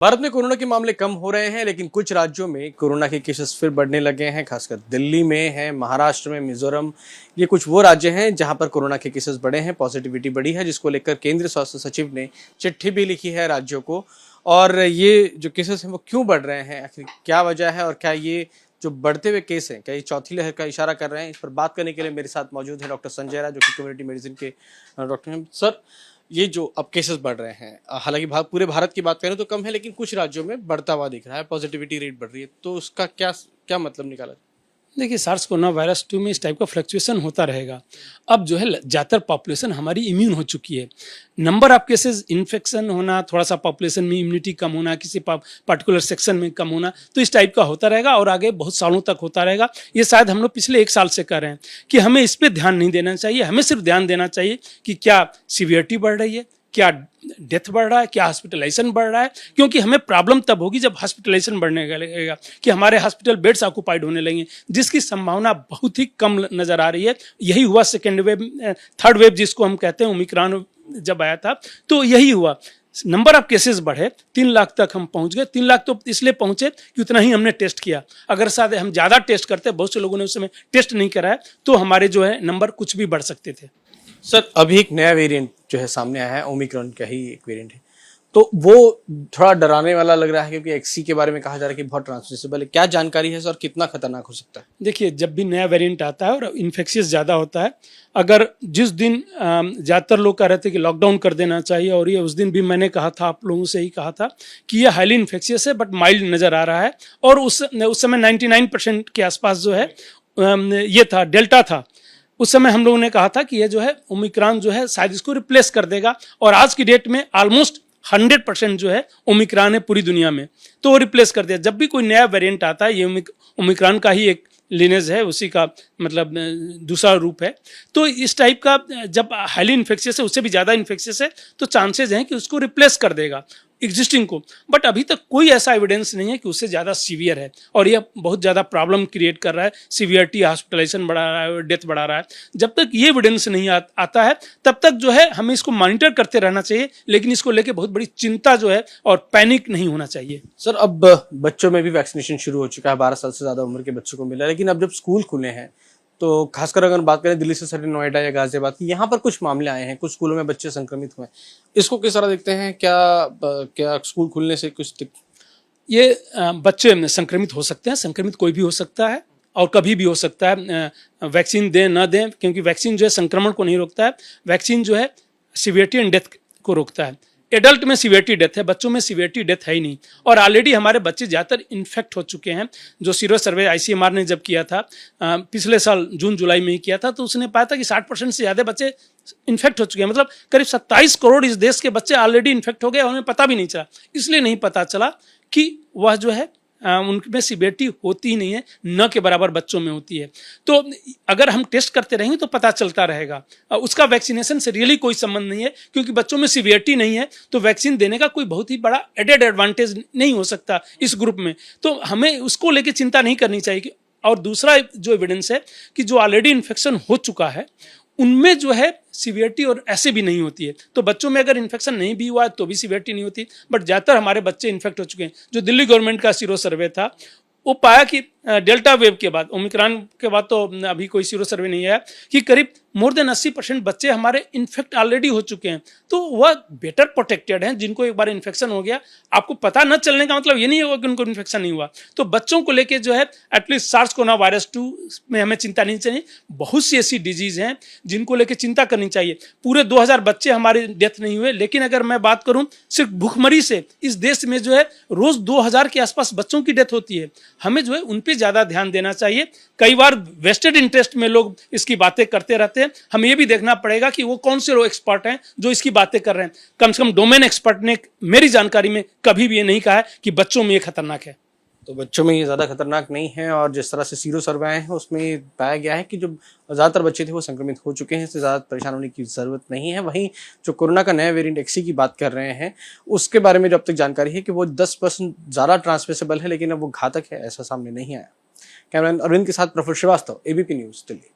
भारत में कोरोना के मामले कम हो रहे हैं, लेकिन कुछ राज्यों में कोरोना के केसेस फिर बढ़ने लगे हैं। खासकर दिल्ली में है, महाराष्ट्र में, मिजोरम, ये कुछ वो राज्य हैं जहां पर कोरोना के केसेस बढ़े हैं, पॉजिटिविटी बढ़ी है, जिसको लेकर केंद्रीय स्वास्थ्य सचिव ने चिट्ठी भी लिखी है राज्यों को। और ये जो केसेस हैं वो क्यों बढ़ रहे हैं, आखिर क्या वजह है और क्या ये जो बढ़ते हुए केस हैं क्या ये चौथी लहर का इशारा कर रहे हैं, इस पर बात करने के लिए मेरे साथ मौजूद है डॉक्टर संजय राय, जो कि कम्युनिटी मेडिसिन के डॉक्टर हैं। सर, ये जो अब केसेस बढ़ रहे हैं, हालांकि पूरे भारत की बात करें तो कम है, लेकिन कुछ राज्यों में बढ़ता हुआ दिख रहा है, पॉजिटिविटी रेट बढ़ रही है, तो उसका क्या क्या मतलब निकाला? देखिए, सार्स कोरोना वायरस 2 में इस टाइप का फ्लक्चुएशन होता रहेगा। अब जो है ज़्यादातर पॉपुलेशन हमारी इम्यून हो चुकी है। नंबर ऑफ केसेस इन्फेक्शन होना, थोड़ा सा पॉपुलेशन में इम्यूनिटी कम होना, किसी पर्टिकुलर सेक्शन में कम होना, तो इस टाइप का होता रहेगा और आगे बहुत सालों तक होता रहेगा। ये शायद हम लोग पिछले 1 साल से कर रहे हैं कि हमें इस पर ध्यान नहीं देना चाहिए। हमें सिर्फ ध्यान देना चाहिए कि क्या सीवियरिटी बढ़ रही है, क्या डेथ बढ़ रहा है, क्या हॉस्पिटलाइजेशन बढ़ रहा है, क्योंकि हमें प्रॉब्लम तब होगी जब हॉस्पिटलाइजेशन बढ़ने लगेगा, कि हमारे हॉस्पिटल बेड्स ऑक्यूपाइड होने लगेंगे, जिसकी संभावना बहुत ही कम नज़र आ रही है। यही हुआ सेकेंड वेव, थर्ड वेव जिसको हम कहते हैं, ओमिक्रॉन जब आया था तो यही हुआ। नंबर ऑफ केसेस बढ़े, 3 लाख तक हम पहुंच गए। 3 लाख तो इसलिए पहुंचे कि उतना ही हमने टेस्ट किया। अगर शायद हम ज़्यादा टेस्ट करते, बहुत से लोगों ने उस समय टेस्ट नहीं कराया, तो हमारे जो है नंबर कुछ भी बढ़ सकते थे। सर, अभी एक नया वेरिएंट जो है सामने आया है, ओमिक्रॉन का ही एक वेरिएंट है, तो वो थोड़ा डराने वाला लग रहा है, क्योंकि एक्सी के बारे में कहा जा रहा है कि बहुत ट्रांसमिसेबल है। क्या जानकारी है सर, कितना खतरनाक हो सकता है? देखिए, जब भी नया वेरिएंट आता है और इन्फेक्शियस ज़्यादा होता है, अगर जिस दिन ज़्यादातर लोग कह रहे थे कि लॉकडाउन कर देना चाहिए, और ये उस दिन भी मैंने कहा था, आप लोगों से ही कहा था कि ये हाईली इन्फेक्शियस है बट माइल्ड नज़र आ रहा है। और उस समय 99% के आसपास जो है ये था, डेल्टा था। उस समय हम लोगों ने कहा था कि ये जो है ओमिक्रॉन जो है शायद इसको रिप्लेस कर देगा, और आज की डेट में ऑलमोस्ट 100% जो है ओमिक्रॉन है पूरी दुनिया में, तो वो रिप्लेस कर दिया। जब भी कोई नया वेरिएंट आता है, ये ओमिक्रॉन का ही एक लिनेज है, उसी का मतलब दूसरा रूप है। तो इस टाइप का जब हाईली इन्फेक्शियस है, उससे भी ज़्यादा इन्फेक्शियस है, तो चांसेस हैं कि उसको रिप्लेस कर देगा एग्जिस्टिंग को। बट अभी तक कोई ऐसा एविडेंस नहीं है कि उससे ज़्यादा सीवियर है, और यह बहुत ज़्यादा प्रॉब्लम क्रिएट कर रहा है। सीवियरिटी, हॉस्पिटलाइजेशन बढ़ा रहा है, डेथ बढ़ा रहा है। जब तक ये एविडेंस नहीं आता है, तब तक जो है हमें इसको मॉनिटर करते रहना चाहिए, लेकिन इसको लेके बहुत बड़ी चिंता जो है और पैनिक नहीं होना चाहिए। सर, अब बच्चों में भी वैक्सीनेशन शुरू हो चुका है, 12 साल से ज़्यादा उम्र के बच्चों को मिला है, लेकिन अब जब स्कूल खुले हैं, तो खासकर अगर बात करें दिल्ली से सटे नोएडा या गाजियाबाद की, यहाँ पर कुछ मामले आए हैं, कुछ स्कूलों में बच्चे संक्रमित हुए हैं। इसको किस तरह देखते हैं? क्या स्कूल खुलने से कुछ ये बच्चे संक्रमित हो सकते हैं, संक्रमित कोई भी हो सकता है और कभी भी हो सकता है। वैक्सीन दें ना दें, क्योंकि वैक्सीन जो है संक्रमण को नहीं रोकता है, वैक्सीन जो है सीवियरिटी एंड डेथ को रोकता है। एडल्ट में सीवियरिटी डेथ है, बच्चों में सीवियरिटी डेथ है ही नहीं। और ऑलरेडी हमारे बच्चे ज़्यादातर इन्फेक्ट हो चुके हैं। जो सीरो सर्वे ICMR ने जब किया था, पिछले साल जून जुलाई में ही किया था, तो उसने पाया था कि 60% से ज़्यादा बच्चे इन्फेक्ट हो चुके हैं। मतलब करीब 27 करोड़ इस देश के बच्चे ऑलरेडी इन्फेक्ट हो गए, उन्हें पता भी नहीं चला। इसलिए नहीं पता चला कि वह जो है उनमें सीवियरिटी होती ही नहीं है, न के बराबर बच्चों में होती है। तो अगर हम टेस्ट करते रहेंगे तो पता चलता रहेगा। उसका वैक्सीनेशन से रियली कोई संबंध नहीं है, क्योंकि बच्चों में सीवियरिटी नहीं है, तो वैक्सीन देने का कोई बहुत ही बड़ा एडेड एडवांटेज नहीं हो सकता इस ग्रुप में। तो हमें उसको लेकर चिंता नहीं करनी चाहिए। और दूसरा जो एविडेंस है कि जो ऑलरेडी इन्फेक्शन हो चुका है, उनमें जो है सीवियरिटी और ऐसे भी नहीं होती है। तो बच्चों में अगर इन्फेक्शन नहीं भी हुआ है तो भी सीवियरिटी नहीं होती, बट ज़्यादातर हमारे बच्चे इन्फेक्ट हो चुके हैं। जो दिल्ली गवर्नमेंट का सीरो सर्वे था, वो पाया कि डेल्टा वेव के बाद, ओमिक्रॉन के बाद तो अभी कोई सीरो सर्वे नहीं आया, कि करीब मोर देन 80% बच्चे हमारे इन्फेक्ट ऑलरेडी हो चुके हैं। तो वह बेटर प्रोटेक्टेड हैं। जिनको एक बार इन्फेक्शन हो गया, आपको पता न चलने का मतलब ये नहीं होगा कि उनको इन्फेक्शन नहीं हुआ। तो बच्चों को लेके जो है एटलीस्ट सार्स कोरोना वायरस 2 में हमें चिंता नहीं चाहिए। बहुत सी ऐसी डिजीज़ हैं जिनको लेके चिंता करनी चाहिए। पूरे 2000 बच्चे हमारे डेथ नहीं हुए, लेकिन अगर मैं बात करूँ सिर्फ भूखमरी से, इस देश में जो है रोज़ 2000 के आसपास बच्चों की डेथ होती है। हमें जो है उन पर ज़्यादा ध्यान देना चाहिए। कई बार वेस्टेड इंटरेस्ट में लोग इसकी बातें करते रहते हैं। हमें ये भी देखना पड़ेगा कि वो कौन से लोग एक्सपर्ट हैं जो इसकी बातें कर रहे हैं। कम से कम डोमेन एक्सपर्ट ने मेरी जानकारी में कभी भी ये नहीं कहा है कि बच्चों में ये खतरनाक है। तो बच्चों में ये ज़्यादा खतरनाक नहीं है, और जिस तरह से सीरो सर्वे आए हैं उसमें पाया गया है कि जो ज़्यादातर बच्चे थे वो संक्रमित हो चुके हैं, इससे ज़्यादा परेशान होने की ज़रूरत नहीं है। वहीं जो कोरोना का नया वेरिएंट XE की बात कर रहे हैं, उसके बारे में जो अब तक जानकारी है कि वो 10% ज़्यादा ट्रांसमिसेबल है, लेकिन अब वो घातक है, ऐसा सामने नहीं आया। कैमरामैन अरविंद के साथ प्रफुल्ल श्रीवास्तव, ABP न्यूज़, दिल्ली।